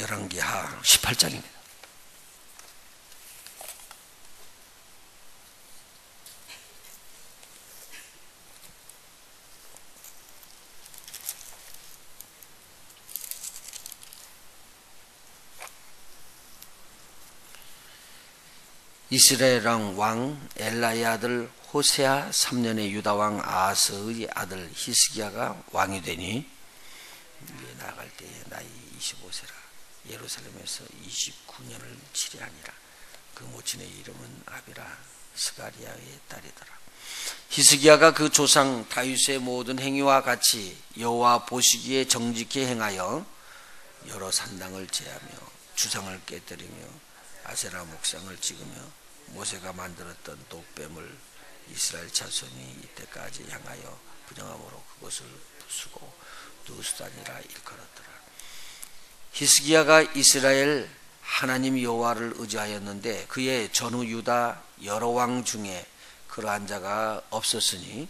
열왕기하 18장입니다. 이스라엘 왕 엘라의 아들 호세아 3년에 유다 왕 아하스의 아들 히스기야가 왕이 되니 위에 나아갈 때에 나이 25세라. 예루살렘에서 29년을 치리하니라. 그 모친의 이름은 아비라 스가리아의 딸이더라. 히스기야가 그 조상 다윗의 모든 행위와 같이 여호와 보시기에 정직히 행하여 여러 산당을 제하며 주상을 깨뜨리며 아세라 목상을 찍으며 모세가 만들었던 독뱀을 이스라엘 자손이 이때까지 향하여 부정함으로 그것을 부수고 누수단이라 일컬었더라. 히스기야가 이스라엘 하나님 여호와를 의지하였는데 그의 전후 유다 여러 왕 중에 그러한 자가 없었으니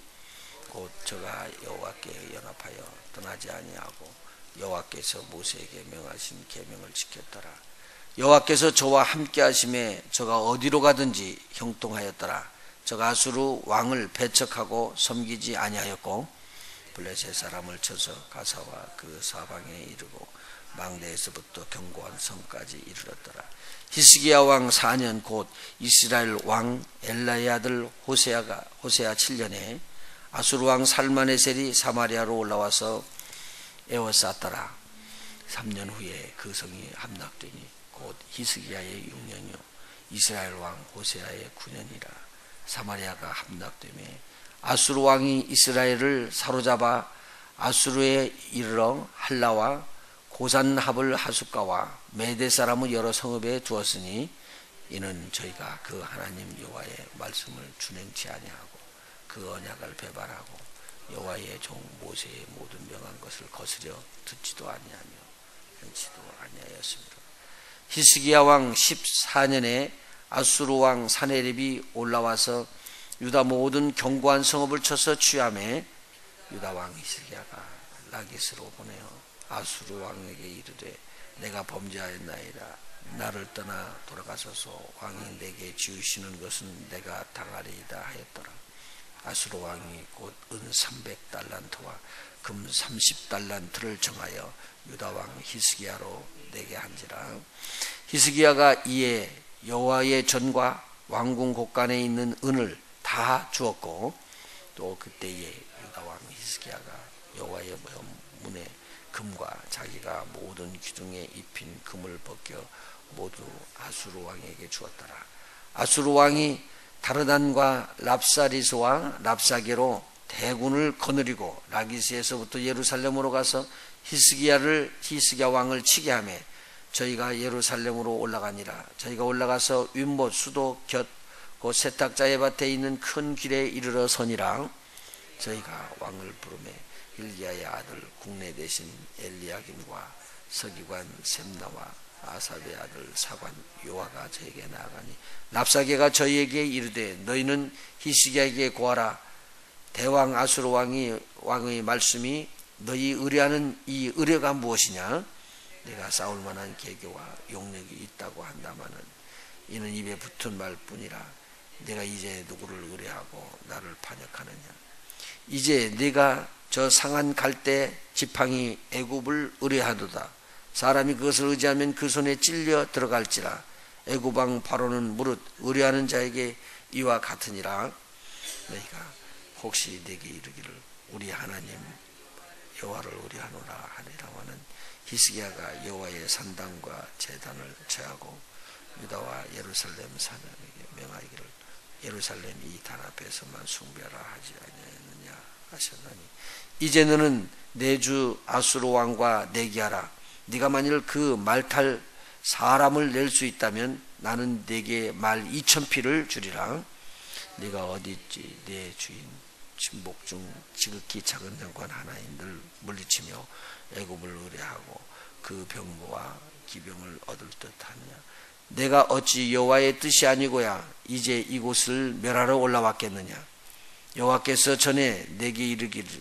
곧 저가 여호와께 연합하여 떠나지 아니하고 여호와께서 모세에게 명하신 계명을 지켰더라. 여호와께서 저와 함께 하심에 저가 어디로 가든지 형통하였더라. 저가 아수르 왕을 배척하고 섬기지 아니하였고 블레셋 사람을 쳐서 가사와 그 사방에 이르고 망대에서부터 견고한 성까지 이르렀더라. 히스기야 왕 4년 곧 이스라엘 왕 엘라의 아들 호세아 7년에 아수르 왕 살마네셀이 사마리아로 올라와서 에워쌌더라. 3년 후에 그 성이 함락되니 곧 히스기야의 6년이요 이스라엘 왕 호세아의 9년이라. 사마리아가 함락되매 아수르 왕이 이스라엘을 사로잡아 아수르에 이르러 할라와 고산합을 하숫가와 메대 사람의 여러 성읍에 두었으니 이는 저희가 그 하나님 여호와의 말씀을 준행치 아니하고 그 언약을 배반하고 여호와의 종 모세의 모든 명한 것을 거스려 듣지도 아니하며 행치도 아니하였습니다. 히스기야 왕 14년에 아수르 왕 사네립이 올라와서 유다 모든 견고한 성읍을 쳐서 취하매 유다 왕 히스기야가 라기스로 보내어 아수르 왕에게 이르되 내가 범죄하였나이다. 나를 떠나 돌아가소서. 왕이 내게 지으시는 것은 내가 당하리이다 하였더라. 아수르 왕이 곧 은 300달란트와 금 30달란트를 정하여 유다 왕 히스기야로 내게 한지라. 히스기야가 이에 여호와의 전과 왕궁 곳간에 있는 은을 다 주었고 또 그때에 유다 왕 히스기야가 여호와의 문에 금과 자기가 모든 기둥에 입힌 금을 벗겨 모두 아수르 왕에게 주었더라. 아수르 왕이 다르단과 랍사리스와 랍사게로 대군을 거느리고 라기스에서부터 예루살렘으로 가서 히스기야 왕을 치게 하며 저희가 예루살렘으로 올라가니라. 저희가 올라가서 윗못 수도 곁 그 세탁자의 밭에 있는 큰 길에 이르러 서니라. 저희가 왕을 부르매 hil기야의 아들 국내 대신 엘리야김과 서기관 셈나와 아삽의 아들 사관 요아가 저에게 나아가니 랍사게가 저희에게 이르되 너희는 히스기야에게 고하라. 대왕 아수르 왕의 말씀이 너희 의뢰하는 이 의뢰가 무엇이냐? 내가 싸울 만한 계교와 용력이 있다고 한다마는 이는 입에 붙은 말뿐이라. 내가 이제 누구를 의뢰하고 나를 반역하느냐? 이제 네가 저 상한 갈대 지팡이 애굽을 의뢰하도다. 사람이 그것을 의지하면 그 손에 찔려 들어갈지라. 애굽 왕 바로는 무릇 의뢰하는 자에게 이와 같으니라. 너희가 혹시 내게 이르기를 우리 하나님 여호와를 의뢰하노라 하리라마는 히스기야가 여호와의 산당과 제단을 제하고 유다와 예루살렘 사람에게 명하기를 예루살렘 이 단 앞에서만 숭배하라 하지 아니하였느냐 하셨나니 이제 너는 내 주 아수르 왕과 내기하라. 네가 만일 그 말탈 사람을 낼 수 있다면 나는 네게 말 2000피를 주리라. 네가 어디 있지? 내 주인 친복 중 지극히 작은 장관 하나인들 물리치며 애굽을 의뢰하고 그 병모와 기병을 얻을 듯하느냐? 내가 어찌 여호와의 뜻이 아니고야 이제 이곳을 멸하러 올라왔겠느냐? 여호와께서 전에 내게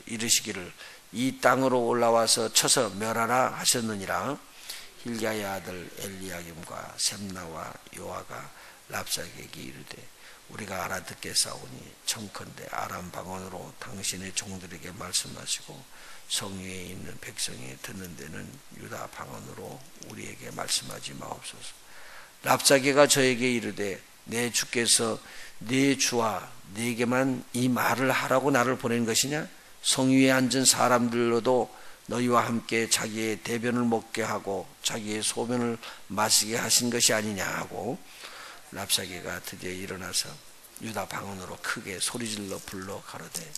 이르시기를 이 땅으로 올라와서 쳐서 멸하라 하셨느니라. hil기야의 아들 엘리야김과 셈나와 요아가 랍사게에게 이르되 우리가 알아듣겠사오니 청컨대 아람 방언으로 당신의 종들에게 말씀하시고 성위에 있는 백성이 듣는 데는 유다 방언으로 우리에게 말씀하지 마옵소서. 랍사게가 저에게 이르되 내 주께서 네 주와 네게만 이 말을 하라고 나를 보낸 것이냐? 성위에 앉은 사람들로도 너희와 함께 자기의 대변을 먹게 하고 자기의 소변을 마시게 하신 것이 아니냐 하고 랍사게가 드디어 일어나서 유다 방언으로 크게 소리질러 불러 가로되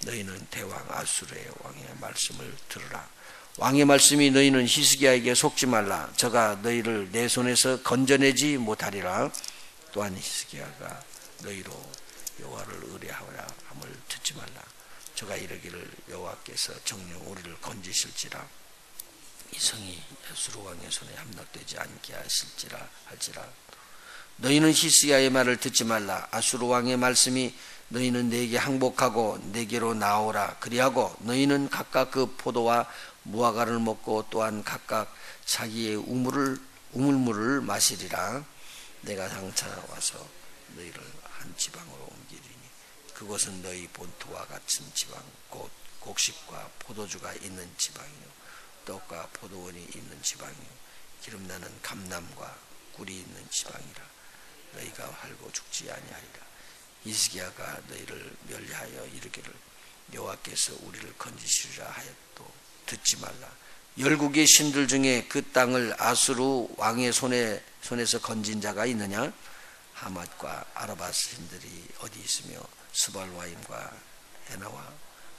너희는 대왕 아수르의 왕의 말씀을 들으라. 왕의 말씀이 너희는 히스기야에게 속지 말라. 저가 너희를 내 손에서 건져내지 못하리라. 또한 히스기야가 너희로 여호와를 의뢰하라 함을 듣지 말라. 저가 이르기를 여호와께서 정녕 우리를 건지실지라 이 성이 아수르 왕의 손에 함락되지 않게 하실지라 할지라. 너희는 히스기야의 말을 듣지 말라. 아수르 왕의 말씀이 너희는 내게 항복하고 내게로 나오라. 그리하고 너희는 각각 그 포도와 무화과를 먹고 또한 각각 자기의 우물물을 마시리라. 내가 장차 와서 너희를 한 지방으로 옮기리니 그곳은 너희 본토와 같은 지방 곧 곡식과 포도주가 있는 지방이요 떡과 포도원이 있는 지방이요 기름나는 감람과 꿀이 있는 지방이라. 너희가 활고 죽지 아니하리라. 히스기야가 너희를 멸리하여 이르기를 여호와께서 우리를 건지시리라 하여도 듣지 말라. 열국의 신들 중에 그 땅을 아수르 왕의 손에서 건진 자가 있느냐? 하맛과 아라바 신들이 어디 있으며 스발와임과 헤나와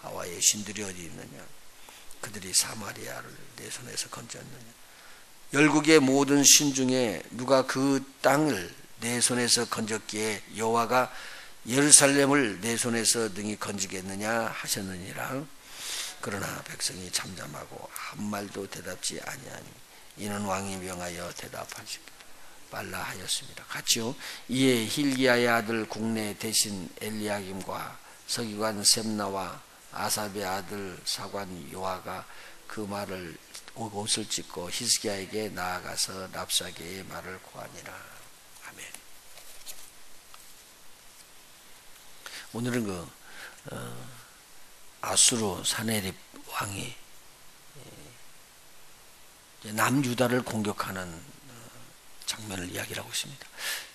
하와의 신들이 어디 있느냐? 그들이 사마리아를 내 손에서 건졌느냐? 열국의 모든 신 중에 누가 그 땅을 내 손에서 건졌기에 여호와가 예루살렘을 내 손에서 능히 건지겠느냐 하셨느니라. 그러나 백성이 잠잠하고 한 말도 대답지 아니하니 이는 왕이 명하여 대답하시기를 말라 하였습니다. 같이요. 이에 hil기야의 아들 국내 대신 엘리야김과 서기관 셈나와 아삽의 아들 사관 요아가 그 말을 옷을 찢고 히스기야에게 나아가서 랍사게의 말을 고하니라. 아멘. 오늘은 아수르 사네립 왕이 남유다를 공격하는 장면을 이야기를 하고 있습니다.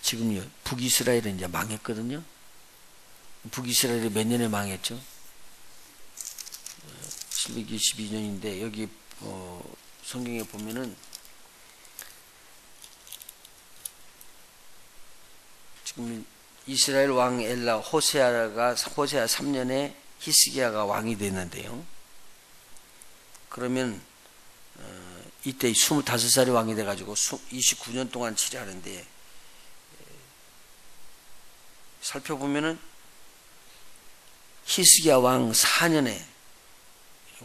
지금요 북이스라엘은 이제 망했거든요. 북이스라엘이 몇 년에 망했죠? 722년인데 여기 성경에 보면은 지금 이스라엘 왕 엘라 호세아 3년에 히스기야가 왕이 됐는데요. 그러면 이때 25살이 왕이 돼가지고 29년 동안 치료하는데 살펴보면은 히스기야 왕 4년에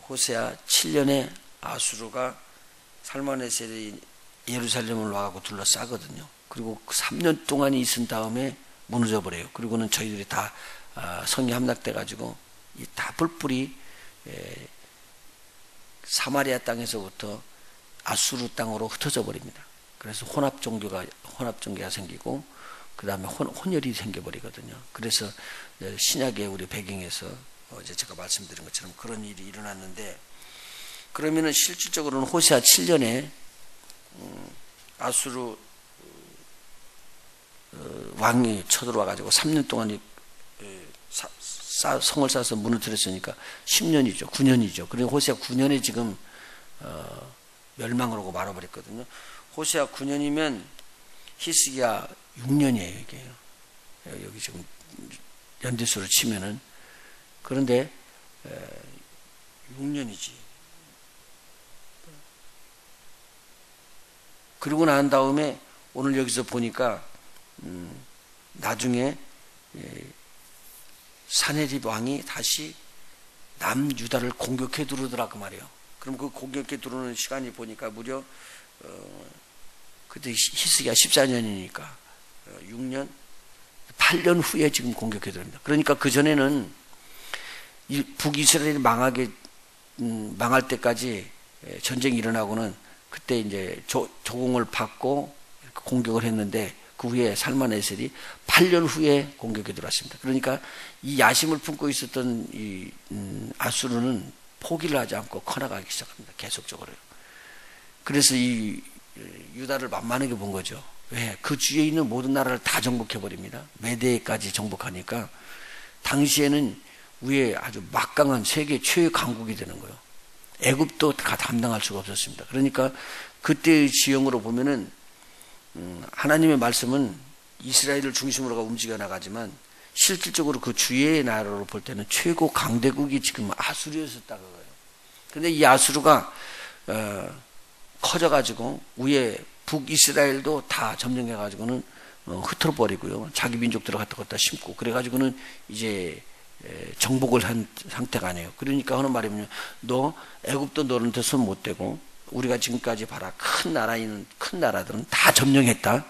호세아 7년에 아수르가 살마네셀이 예루살렘을 와가지고 둘러싸거든요. 그리고 3년 동안 있은 다음에 무너져 버려요. 그리고는 저희들이 다 성이 함락돼가지고 다 뿔뿔이 사마리아 땅에서부터 아수르 땅으로 흩어져 버립니다. 그래서 혼합 종교가 생기고 그 다음에 혼혈이 생겨버리거든요. 그래서 신약의 우리 배경에서 어제 제가 말씀드린 것처럼 그런 일이 일어났는데, 그러면은 실질적으로는 호세아 7년에 아수르 왕이 쳐들어와 가지고 3년 동안 성을 쌓아서 무너뜨렸으니까 10년이죠. 9년이죠. 그리고 호세아 9년에 지금 멸망을 하고 말아버렸거든요. 호세아 9년이면 히스기야 6년이에요. 이게 여기 지금 연대수를 치면은. 그런데 6년이지. 그러고 난 다음에 오늘 여기서 보니까 나중에 사네립 왕이 다시 남유다를 공격해 들어오더라 그 말이에요. 그럼 그 공격해 들어오는 시간이 보니까 무려 그때 히스기야 14년이니까 6년 8년 후에 지금 공격해 들어옵니다. 그러니까 그 전에는 북이스라엘이 망할 때까지 전쟁이 일어나고는 그때 이제 조공을 받고 공격을 했는데 그 후에 살만에셀이 8년 후에 공격에 들어왔습니다. 그러니까 이 야심을 품고 있었던 이 아수르는 포기를 하지 않고 커나가기 시작합니다. 계속적으로요. 그래서 이 유다를 만만하게 본 거죠. 왜? 그 주위에 있는 모든 나라를 다 정복해 버립니다. 메대까지 정복하니까 당시에는 위에 아주 막강한 세계 최의 강국이 되는 거예요. 애굽도 다 담당할 수가 없었습니다. 그러니까 그때의 지형으로 보면은 하나님의 말씀은 이스라엘을 중심으로가 움직여 나가지만 실질적으로 그 주위의 나라로 볼 때는 최고 강대국이 지금 아수르였었다고 해요. 그런데 이 아수르가 커져가지고 위에 북이스라엘도 다 점령해가지고는 흩어져 버리고요. 자기 민족들을 갖다 심고 그래가지고는 이제 정복을 한 상태가 아니에요. 그러니까 하는 말이 뭐냐, 너 애굽도 너한테 손 못 대고 우리가 지금까지 봐라 큰 나라들은 다 점령했다.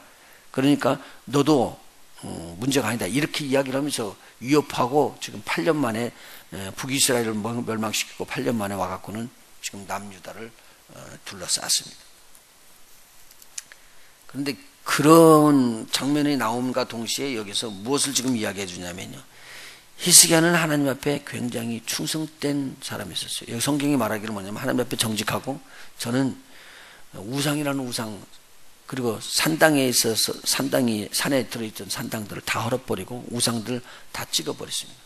그러니까 너도 문제가 아니다. 이렇게 이야기를 하면서 위협하고 지금 8년 만에 북이스라엘을 멸망시키고 8년 만에 와갖고는 지금 남유다를 둘러쌌습니다. 그런데 그런 장면이 나옴과 동시에 여기서 무엇을 지금 이야기해 주냐면요. 히스기야는 하나님 앞에 굉장히 충성된 사람이었어요. 여기 성경이 말하기를 뭐냐면 하나님 앞에 정직하고 저는 우상이라는 우상 그리고 산당에 있어서 산에 들어있던 산당들을 다 헐어버리고 우상들 다 찍어버렸습니다.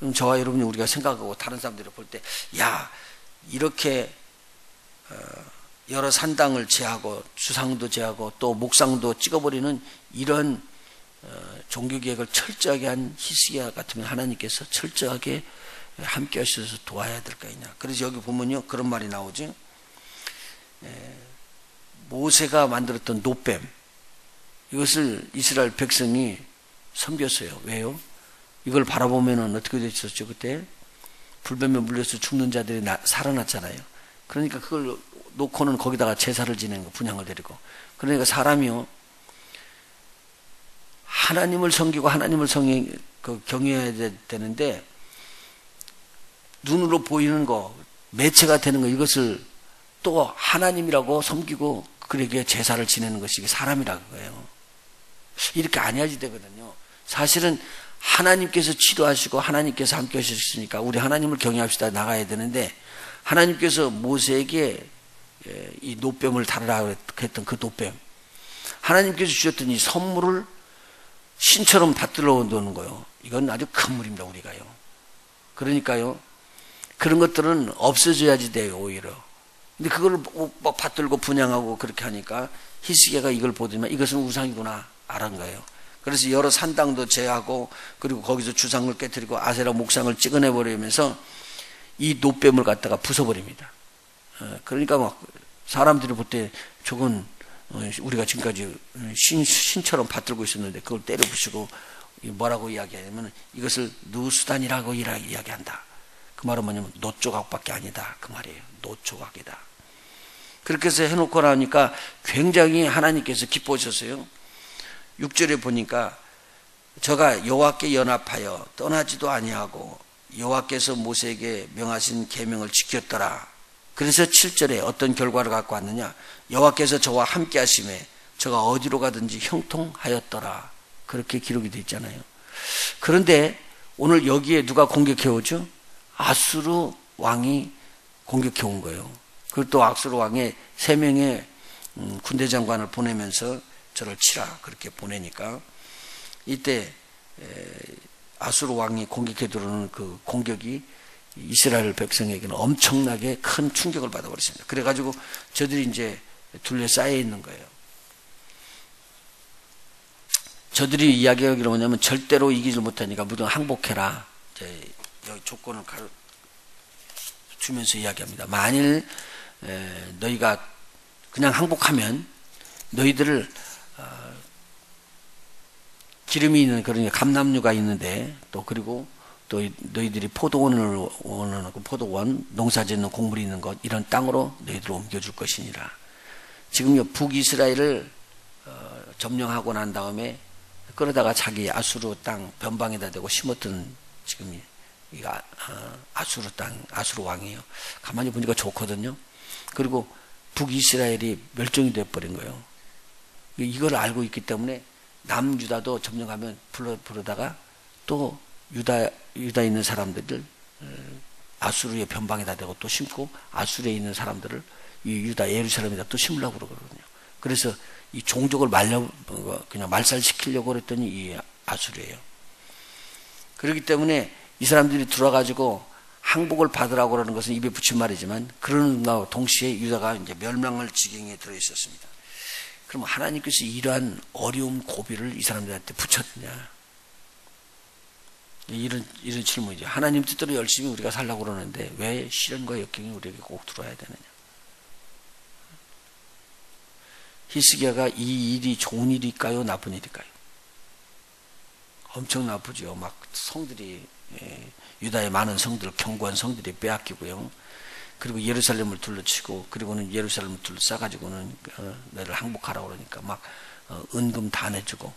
그럼 저와 여러분이 우리가 생각하고 다른 사람들이 볼 때 야 이렇게 여러 산당을 제하고 주상도 제하고 또 목상도 찍어버리는 이런 종교개혁을 철저하게 한 히스기야 같으면 하나님께서 철저하게 함께 하셔서 도와야 될 거 아니냐. 그래서 여기 보면요 그런 말이 나오죠. 모세가 만들었던 노뱀 이것을 이스라엘 백성이 섬겼어요. 왜요? 이걸 바라보면은 어떻게 됐었죠? 그때 불뱀에 물려서 죽는 자들이 살아났잖아요. 그러니까 그걸 놓고는 거기다가 제사를 지내는 거, 분향을 드리고. 그러니까 사람이요 하나님을 섬기고 하나님을 경외해야 되는데 눈으로 보이는 거, 매체가 되는 거 이것을 또 하나님이라고 섬기고 그에게 제사를 지내는 것이 사람이라는 거예요. 이렇게 안 해야지 되거든요. 사실은 하나님께서 치료하시고 하나님께서 함께 하셨으니까 우리 하나님을 경외합시다 나가야 되는데 하나님께서 모세에게 이 노뱀을 다루라고 했던 그 노뱀 하나님께서 주셨던 이 선물을 신처럼 받들어 오는 거예요. 이건 아주 큰 물입니다. 우리가요. 그러니까요 그런 것들은 없어져야지 돼요. 오히려. 근데 그걸 막 받들고 분양하고 그렇게 하니까 히스기야가 이걸 보더니만 이것은 우상이구나 알은 거예요. 그래서 여러 산당도 제하고 그리고 거기서 주상을 깨뜨리고 아세라 목상을 찍어내버리면서 이 노뱀을 갖다가 부숴버립니다. 그러니까 막 사람들이 볼 때 저건 우리가 지금까지 신처럼 받들고 있었는데 그걸 때려 부수고 뭐라고 이야기하냐면 이것을 누수단이라고 이야기한다. 그 말은 뭐냐면 노조각밖에 아니다. 그 말이에요. 노조각이다. 그렇게 해서 해놓고 나니까 굉장히 하나님께서 기뻐하셨어요. 6절에 보니까 저가 여호와께 연합하여 떠나지도 아니하고 여호와께서 모세에게 명하신 계명을 지켰더라. 그래서 7절에 어떤 결과를 갖고 왔느냐. 여호와께서 저와 함께 하심에 저가 어디로 가든지 형통하였더라. 그렇게 기록이 되어 있잖아요. 그런데 오늘 여기에 누가 공격해 오죠? 아수르 왕이 공격해 온 거예요. 그리고 또 아수르 왕의 3명의 군대 장관을 보내면서 저를 치라 그렇게 보내니까 이때 아수르 왕이 공격해 들어오는 그 공격이 이스라엘 백성에게는 엄청나게 큰 충격을 받아버렸습니다. 그래가지고 저들이 이제 둘러싸여 있는 거예요. 저들이 이야기하기로 뭐냐면 절대로 이기질 못하니까 무조건 항복해라. 이제 여기 조건을 주면서 이야기합니다. 만일 너희가 그냥 항복하면 너희들을 기름이 있는 그런 감람류가 있는데 또 그리고 또 너희들이 포도원을 원하고 포도원 농사짓는 곡물이 있는 것 이런 땅으로 너희들을 옮겨줄 것이니라. 지금 북이스라엘을 점령하고 난 다음에 그러다가 자기 아수르 땅 변방에다 대고 심었던 지금 아수르 땅 아수르 왕이에요. 가만히 보니까 좋거든요. 그리고 북이스라엘이 멸종이 되어버린 거예요. 이걸 알고 있기 때문에 남유다도 점령 가면 부르다가 또 유다에 있는 사람들을 아수르의 변방에다 대고 또 심고 아수르에 있는 사람들을 이 유다 예루살렘에다 또 심으려고 그러거든요. 그래서 이 종족을 그냥 말살시키려고 그랬더니 이 아수르예요. 그렇기 때문에 이 사람들이 들어와가지고 항복을 받으라고 그러는 것은 입에 붙인 말이지만 그러는 것과 동시에 유다가 이제 멸망할 지경에 들어 있었습니다. 그럼 하나님께서 이러한 어려움 고비를 이 사람들한테 붙였느냐? 이런 질문이죠. 하나님 뜻대로 열심히 우리가 살려고 그러는데 왜 시련과 역경이 우리에게 꼭 들어와야 되느냐? 히스기야가 이 일이 좋은 일일까요? 나쁜 일일까요? 엄청 나쁘죠. 막 성들이 유다의 많은 성들, 견고한 성들이 빼앗기고요. 그리고 예루살렘을 둘러치고 그리고는 예루살렘을 둘러싸가지고는 너를 항복하라고 그러니까 막 은금 다 내주고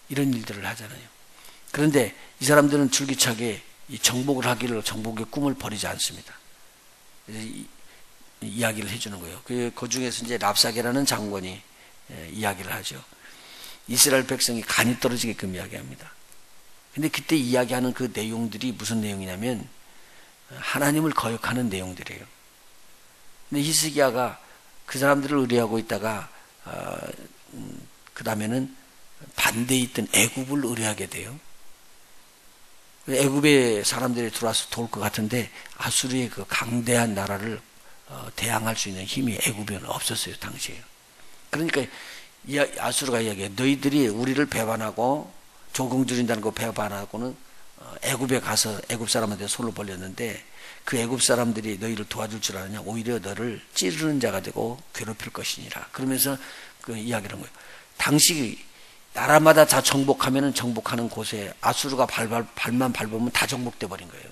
이런 일들을 하잖아요. 그런데 이 사람들은 줄기차게 이 정복을 하기를 정복의 꿈을 버리지 않습니다. 이야기를 해주는 거예요. 그 중에서 이제 랍사게라는 장관이 이야기를 하죠. 이스라엘 백성이 간이 떨어지게끔 이야기합니다. 근데 그때 이야기하는 그 내용들이 무슨 내용이냐면 하나님을 거역하는 내용들이에요. 근데 히스기야가 그 사람들을 의뢰하고 있다가 그 다음에는 반대에 있던 애굽을 의뢰하게 돼요. 애굽에 사람들이 들어와서 도울 것 같은데 아수르의 그 강대한 나라를 대항할 수 있는 힘이 애굽에는 없었어요, 당시에. 그러니까 아수르가 이야기해요. 너희들이 우리를 배반하고 조공 들인다는 거 배반하고는 애굽에 가서 애굽 사람한테 손을 벌렸는데 그 애굽 사람들이 너희를 도와줄 줄 아느냐? 오히려 너를 찌르는 자가 되고 괴롭힐 것이니라. 그러면서 그 이야기를 한 거예요. 당시 나라마다 다 정복하면은 정복하는 곳에 아수르가 발만 밟으면 다 정복돼 버린 거예요.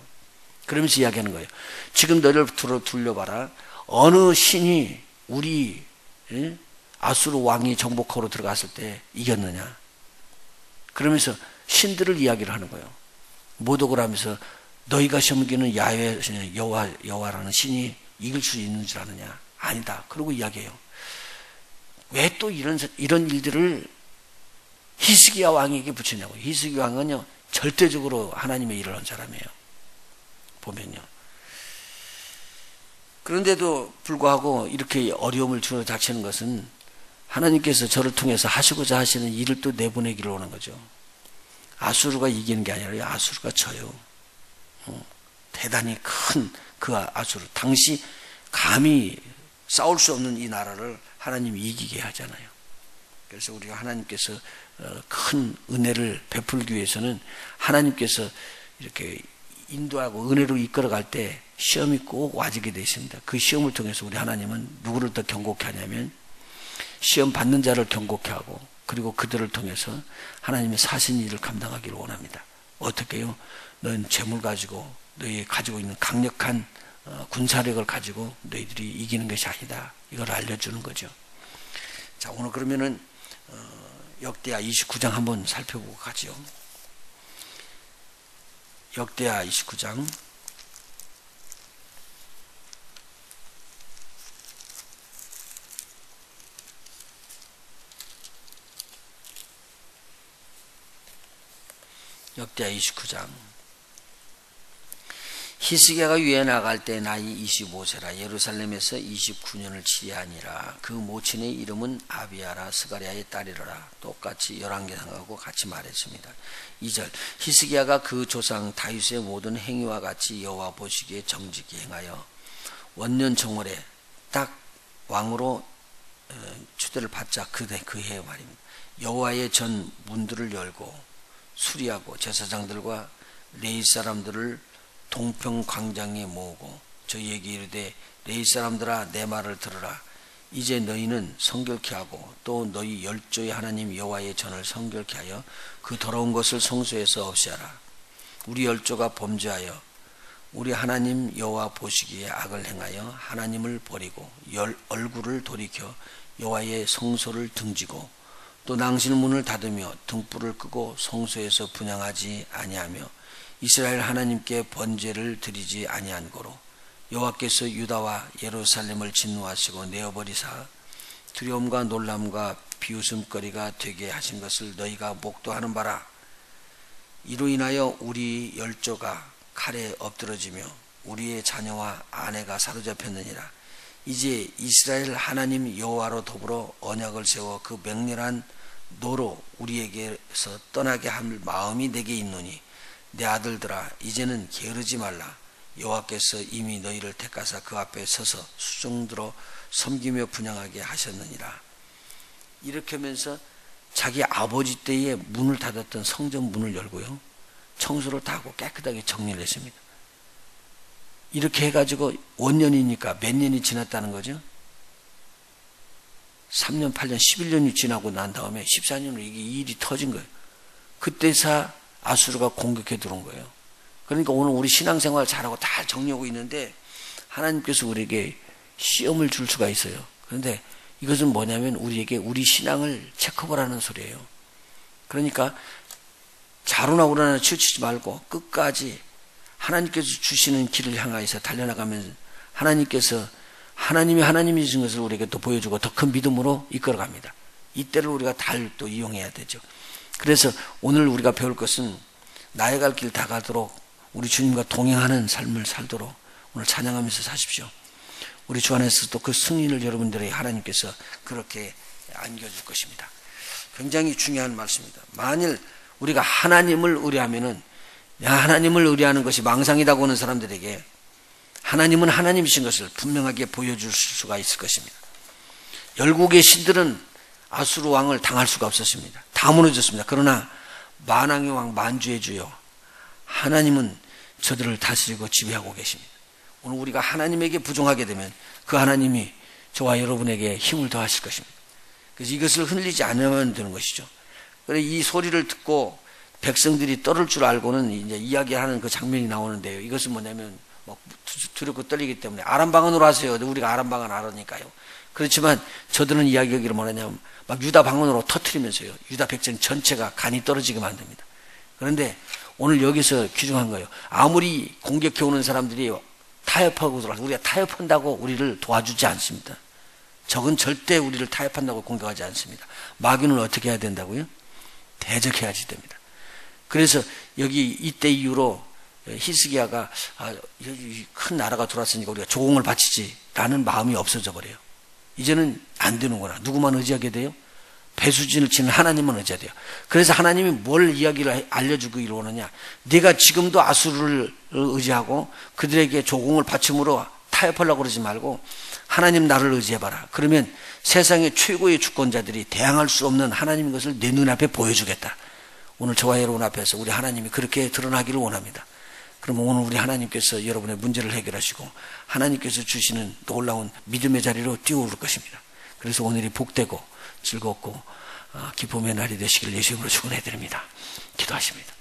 그러면서 이야기하는 거예요. 지금 너를 둘러봐라. 어느 신이 우리 아수르 왕이 정복하러 들어갔을 때 이겼느냐? 그러면서 신들을 이야기를 하는 거예요. 모독을 하면서 너희가 섬기는 야훼 여호와라는 신이 이길 수 있는 줄 아느냐? 아니다. 그러고 이야기해요. 왜 또 이런 일들을 히스기야 왕에게 붙이냐고. 히스기야 왕은요 절대적으로 하나님의 일을 한 사람이에요. 보면요. 그런데도 불구하고 이렇게 어려움을 주어 닥치는 것은 하나님께서 저를 통해서 하시고자 하시는 일을 또 내보내기를 원한 거죠. 아수르가 이기는 게 아니라 아수르가 져요. 대단히 큰 그 아수르. 당시 감히 싸울 수 없는 이 나라를 하나님이 이기게 하잖아요. 그래서 우리가 하나님께서 큰 은혜를 베풀기 위해서는 하나님께서 이렇게 인도하고 은혜로 이끌어갈 때 시험이 꼭 와지게 되어 있습니다. 그 시험을 통해서 우리 하나님은 누구를 더 경고케 하냐면 시험 받는 자를 경고케 하고 그리고 그들을 통해서 하나님의 사신 일을 감당하기를 원합니다. 어떻게 해요? 너희는 재물 가지고 너희 가지고 있는 강력한 군사력을 가지고 너희들이 이기는 것이 아니다. 이걸 알려주는 거죠. 자, 오늘 그러면은 역대하 29장 한번 살펴보고 가죠. 역대하 29장. 역대하 29장. 히스기야가 유에 나갈 때 나이 25세라 예루살렘에서 29년을 치리하니라. 그 모친의 이름은 아비야라 스가랴의 딸이라. 똑같이 열왕기상하고 같이 말했습니다. 2절. 히스기야가 그 조상 다윗의 모든 행위와 같이 여호와 보시기에 정직히 행하여 원년 정월에 딱 왕으로 추대를 받자 그 해의 말입니다. 여호와의 전 문들을 열고 수리하고 제사장들과 레위 사람들을 동평 광장에 모으고 저희에게 이르되 레위 사람들아 내 말을 들으라. 이제 너희는 성결케 하고 또 너희 열조의 하나님 여호와의 전을 성결케 하여 그 더러운 것을 성소에서 없애하라. 우리 열조가 범죄하여 우리 하나님 여호와 보시기에 악을 행하여 하나님을 버리고 얼굴을 돌이켜 여호와의 성소를 등지고 또 낭실 문을 닫으며 등불을 끄고 성소에서 분향하지 아니하며 이스라엘 하나님께 번제를 드리지 아니한 거로 여호와께서 유다와 예루살렘을 진노하시고 내어버리사 두려움과 놀람과 비웃음거리가 되게 하신 것을 너희가 목도하는 바라. 이로 인하여 우리 열조가 칼에 엎드러지며 우리의 자녀와 아내가 사로잡혔느니라. 이제 이스라엘 하나님 여호와로 더불어 언약을 세워 그 맹렬한 노로 우리에게서 떠나게 할 마음이 내게 있노니 내 아들들아 이제는 게으르지 말라. 여호와께서 이미 너희를 택하사 그 앞에 서서 수종들어 섬기며 분향하게 하셨느니라. 이렇게 하면서 자기 아버지 때에 문을 닫았던 성전 문을 열고요, 청소를 다 하고 깨끗하게 정리를 했습니다. 이렇게 해가지고 원년이니까 몇 년이 지났다는 거죠. 3년, 8년, 11년이 지나고 난 다음에 14년으로 이게 일이 터진 거예요. 그때서 아수르가 공격해 들어온 거예요. 그러니까 오늘 우리 신앙생활 잘하고 다 정리하고 있는데 하나님께서 우리에게 시험을 줄 수가 있어요. 그런데 이것은 뭐냐면 우리에게 우리 신앙을 체크보라는 소리예요. 그러니까 좌로나 우로나 치우치지 말고 끝까지 하나님께서 주시는 길을 향하여서 달려나가면 하나님께서 하나님이 주신 것을 우리에게 또 보여주고 더 큰 믿음으로 이끌어갑니다. 이때를 우리가 잘 또 이용해야 되죠. 그래서 오늘 우리가 배울 것은 나의 갈 길 다 가도록 우리 주님과 동행하는 삶을 살도록 오늘 찬양하면서 사십시오. 우리 주 안에서 또 그 승리를 여러분들에게 하나님께서 그렇게 안겨줄 것입니다. 굉장히 중요한 말씀입니다. 만일 우리가 하나님을 의뢰하면은 하나님을 의뢰하는 것이 망상이라고 하는 사람들에게 하나님은 하나님이신 것을 분명하게 보여줄 수가 있을 것입니다. 열국의 신들은 아수르 왕을 당할 수가 없었습니다. 다 무너졌습니다. 그러나 만왕의 왕 만주의 주여 하나님은 저들을 다스리고 지배하고 계십니다. 오늘 우리가 하나님에게 부종하게 되면 그 하나님이 저와 여러분에게 힘을 더하실 것입니다. 그래서 이것을 흔들리지 않으면 되는 것이죠. 그래서 이 소리를 듣고 백성들이 떨을 줄 알고는 이제 이야기하는 그 장면이 나오는데요. 이것은 뭐냐면 막 두렵고 떨리기 때문에 아람방언으로 하세요. 우리가 아람방언 알으니까요. 그렇지만 저들은 이야기하기를 뭐냐면 막 유다 방언으로 터뜨리면서요. 유다 백성 전체가 간이 떨어지게 만듭니다. 그런데 오늘 여기서 규정한 거예요. 아무리 공격해 오는 사람들이 타협하고 들어와서 우리가 타협한다고 우리를 도와주지 않습니다. 적은 절대 우리를 타협한다고 공격하지 않습니다. 마귀는 어떻게 해야 된다고요? 대적해야지 됩니다. 그래서 여기 이때 이후로 히스기야가 여기 큰 나라가 들어왔으니까 우리가 조공을 바치지 라는 마음이 없어져 버려요. 이제는 안 되는구나. 누구만 의지하게 돼요? 배수진을 치는 하나님만 의지해야 돼요. 그래서 하나님이 뭘 이야기를 알려주고 이러느냐. 네가 지금도 아수르를 의지하고 그들에게 조공을 바침으로 타협하려고 그러지 말고 하나님 나를 의지해봐라. 그러면 세상의 최고의 주권자들이 대항할 수 없는 하나님인 것을 내 눈앞에 보여주겠다. 오늘 저와 여러분 앞에서 우리 하나님이 그렇게 드러나기를 원합니다. 그러면 오늘 우리 하나님께서 여러분의 문제를 해결하시고 하나님께서 주시는 놀라운 믿음의 자리로 뛰어오를 것입니다. 그래서 오늘이 복되고 즐겁고 기쁨의 날이 되시길 예수 이름으로 축원해 드립니다. 기도하십니다.